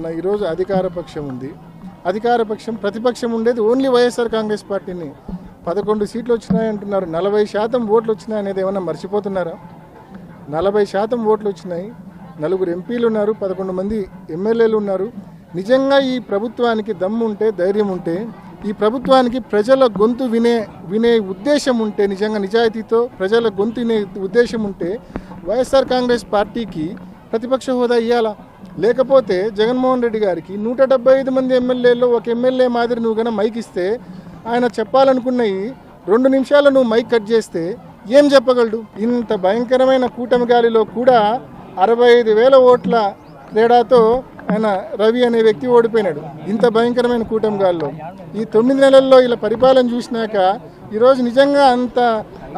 చెప్తున్నా, ఈరోజు అధికార పక్షం ఉంది, అధికార పక్షం ప్రతిపక్షం ఉండేది ఓన్లీ వైఎస్ఆర్ కాంగ్రెస్ పార్టీని. 11 సీట్లు వచ్చినాయంటున్నారు, 40% ఓట్లు వచ్చినాయి అనేది ఏమన్నా మర్చిపోతున్నారా? 40% ఓట్లు వచ్చినాయి, 4 ఎంపీలు ఉన్నారు, 11 మంది ఎమ్మెల్యేలు ఉన్నారు. నిజంగా ఈ ప్రభుత్వానికి దమ్ము ఉంటే, ధైర్యం ఉంటే, ఈ ప్రభుత్వానికి ప్రజల గొంతు వినే ఉద్దేశం ఉంటే, నిజంగా నిజాయితీతో ప్రజల గొంతు వినే ఉద్దేశం ఉంటే వైఎస్ఆర్ కాంగ్రెస్ పార్టీకి ప్రతిపక్ష హోదా ఇవ్వాలా. లేకపోతే జగన్మోహన్ రెడ్డి గారికి 175 మంది ఎమ్మెల్యేలో ఒక ఎమ్మెల్యే మాదిరి నువ్వు కన్నా మైక్ ఇస్తే, ఆయన చెప్పాలనుకున్నవి 2 నిమిషాలు నువ్వు మైక్ కట్ చేస్తే ఏం చెప్పగలడు? ఇంత భయంకరమైన కూటమి గాలిలో కూడా 65,000 ఓట్ల తేడాతో ఆయన రవి అనే వ్యక్తి ఓడిపోయినాడు. ఇంత భయంకరమైన కూటమి గాలిలో ఈ 9 నెలల్లో ఇలా పరిపాలన చూసినాక ఈరోజు నిజంగా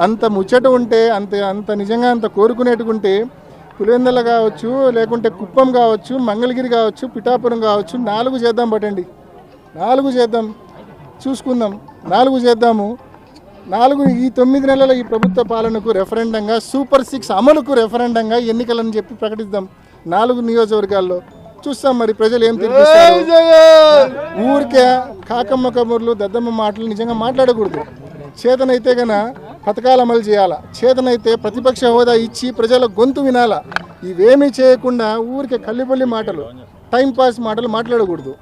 అంత ముచ్చట ఉంటే, అంత నిజంగా అంత కోరుకునేట్టుకుంటే పులివెందుల కావచ్చు, లేకుంటే కుప్పం కావచ్చు, మంగళగిరి కావచ్చు, పిఠాపురం కావచ్చు, 4 చేద్దాం. పట్టండి, 4 చేద్దాం, చూసుకుందాం, 4 చేద్దాము. 4 ఈ 9 నెలల ఈ ప్రభుత్వ పాలనకు రెఫరెండంగా, సూపర్ 6 అమలుకు రెఫరెండంగా ఎన్నికలని చెప్పి ప్రకటిద్దాం 4 నియోజకవర్గాల్లో. చూస్తాం మరి ప్రజలు ఏం తీర్పిస్తారు. ఊరికే కాకమ్మ కబుర్లు, దద్దమ్మ మాటలు నిజంగా మాట్లాడకూడదు. చేతనైతే గన పథకాలు అమలు చేయాలా, చేతనైతే ప్రతిపక్ష హోదా ఇచ్చి ప్రజల గొంతు వినాలా. ఇవేమీ చేయకుండా ఊరికే కల్లిపల్లి మాటలు, టైంపాస్ మాటలు మాట్లాడకూడదు.